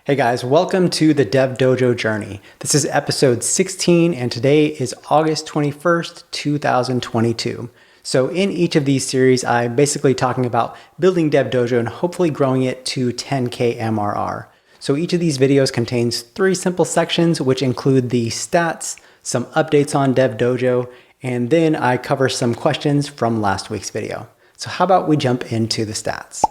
Hey guys, welcome to the DevDojo journey. This is episode 16 and today is August 21st, 2022. So in each of these series, I'm basically talking about building DevDojo and hopefully growing it to 10K MRR. So each of these videos contains 3 simple sections, which include the stats, some updates on DevDojo, and then I cover some questions from last week's video. So how about we jump into the stats?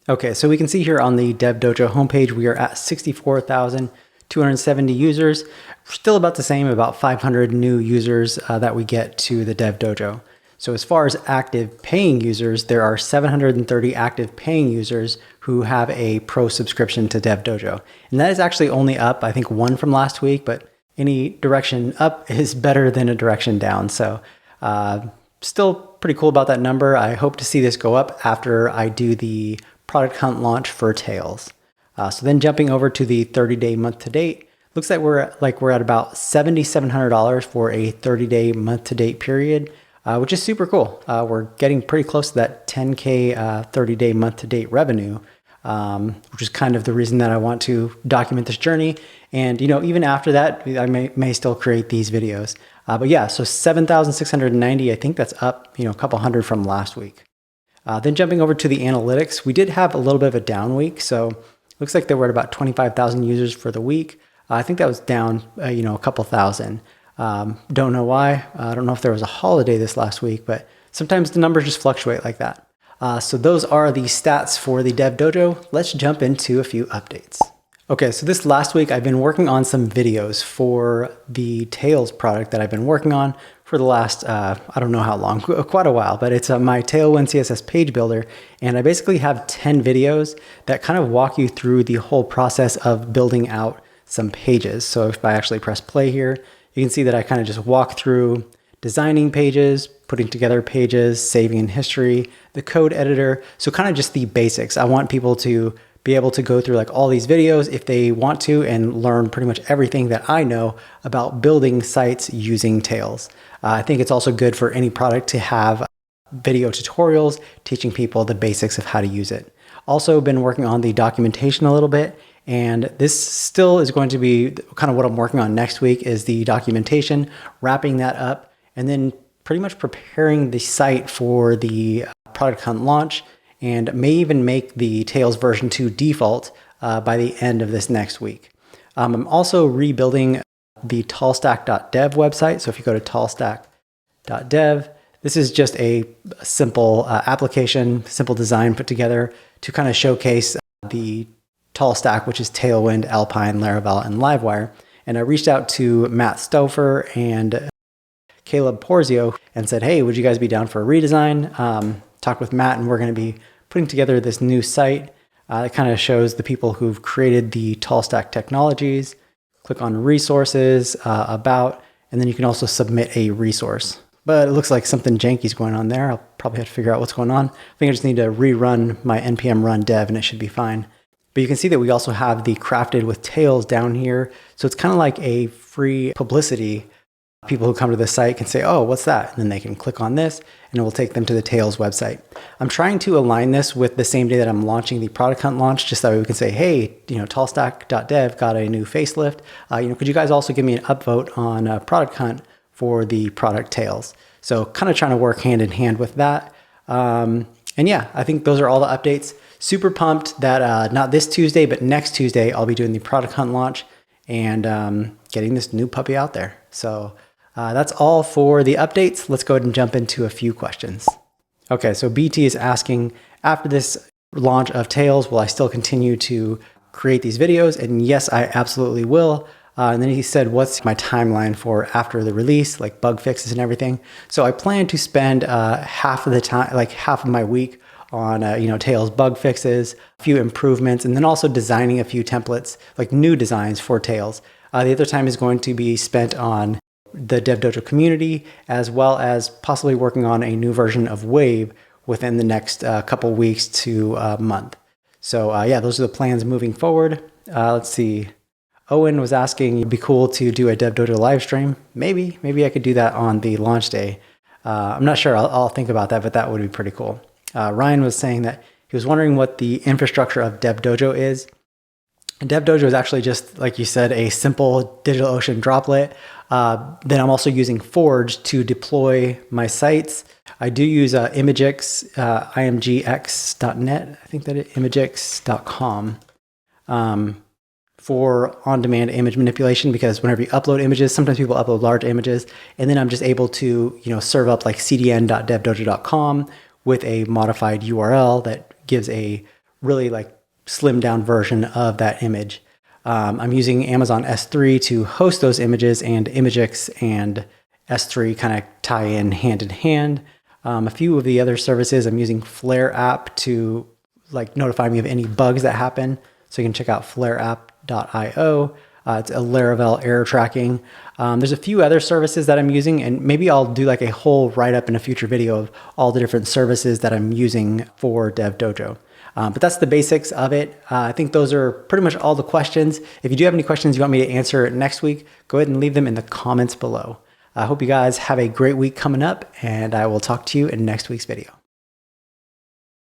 Okay, so we can see here on the DevDojo homepage, we are at 64,270 users. Still about the same, about 500 new users that we get to the DevDojo. So as far as active paying users, there are 730 active paying users who have a pro subscription to DevDojo. And that is actually only up, I think, 1 from last week, but any direction up is better than a direction down. So still pretty cool about that number. I hope to see this go up after I do the product hunt launch for Tails. So then jumping over to the 30-day month to date, looks like we're at about $7,700 for a 30-day month to date period, which is super cool. We're getting pretty close to that 10K 30-day month to date revenue, which is kind of the reason that I want to document this journey. And even after that, I may still create these videos. But yeah, so 7,690. I think that's up a couple hundred from last week. Then jumping over to the analytics, we did have a little bit of a down week. So it looks like there were at about 25,000 users for the week. I think that was down, a couple thousand. Don't know why. I don't know if there was a holiday this last week, but sometimes the numbers just fluctuate like that. So those are the stats for the DevDojo. Let's jump into a few updates. Okay, so this last week I've been working on some videos for the Tails product that I've been working on for the last, I don't know how long, quite a while, but it's my Tailwind CSS page builder. And I basically have 10 videos that kind of walk you through the whole process of building out some pages. So if I actually press play here, you can see that I kind of just walk through designing pages, putting together pages, saving in history, the code editor. So kind of just the basics. I want people to be able to go through like all these videos if they want to and learn pretty much everything that I know about building sites using Tails. I think it's also good for any product to have video tutorials teaching people the basics of how to use it. Also been working on the documentation a little bit, and this still is going to be kind of what I'm working on next week is the documentation, wrapping that up, and then pretty much preparing the site for the product hunt launch, and may even make the Tails version 2 default by the end of this next week. I'm also rebuilding the tallstack.dev website. So if you go to tallstack.dev, this is just a simple application, simple design put together to kind of showcase the Tallstack, which is Tailwind, Alpine, Laravel, and Livewire. And I reached out to Matt Stouffer and Caleb Porzio and said, hey, would you guys be down for a redesign? Talked with Matt, and we're going to be putting together this new site. It kind of shows the people who've created the Tallstack technologies. Click on resources, about, and then you can also submit a resource. But it looks like something janky is going on there. I'll probably have to figure out what's going on. I think I just need to rerun my npm run dev and it should be fine. But you can see that we also have the crafted with Tails down here. So it's kind of like a free publicity. People who come to the site can say, oh, what's that? And then they can click on this and it will take them to the Tails website. I'm trying to align this with the same day that I'm launching the product hunt launch, just that way we can say, hey, tallstack.dev got a new facelift. Could you guys also give me an upvote on product hunt for the product Tails? So kind of trying to work hand in hand with that. And yeah, I think those are all the updates. Super pumped that not this Tuesday, but next Tuesday, I'll be doing the product hunt launch and getting this new puppy out there. So that's all for the updates. Let's go ahead and jump into a few questions. Okay, so BT is asking, after this launch of Tails, will I still continue to create these videos? And yes, I absolutely will. And then he said, what's my timeline for after the release, like bug fixes and everything? So I plan to spend half of the time, like half of my week on Tails bug fixes, a few improvements, and then also designing a few templates, like new designs for Tails. The other time is going to be spent on the DevDojo community, as well as possibly working on a new version of Wave within the next couple weeks to a month. So yeah, those are the plans moving forward. Let's see. Owen was asking, it'd be cool to do a DevDojo live stream. Maybe I could do that on the launch day. I'm not sure. I'll think about that, but that would be pretty cool. Ryan was saying that he was wondering what the infrastructure of DevDojo is. DevDojo is actually just, like you said, a simple DigitalOcean droplet. Then I'm also using Forge to deploy my sites. I do use Imagix, imgx.net, I think that is imagix.com, for on-demand image manipulation, because whenever you upload images, sometimes people upload large images, and then I'm just able to, serve up like cdn.devdojo.com with a modified URL that gives a really like slimmed down version of that image. I'm using Amazon S3 to host those images, and Imagix and S3 kind of tie in hand. A few of the other services, I'm using Flare app to like notify me of any bugs that happen. So you can check out flareapp.io. It's a Laravel error tracking. There's a few other services that I'm using, and maybe I'll do like a whole write-up in a future video of all the different services that I'm using for DevDojo. But that's the basics of it. I think those are pretty much all the questions. If you do have any questions you want me to answer next week, go ahead and leave them in the comments below. I hope you guys have a great week coming up, and I will talk to you in next week's video.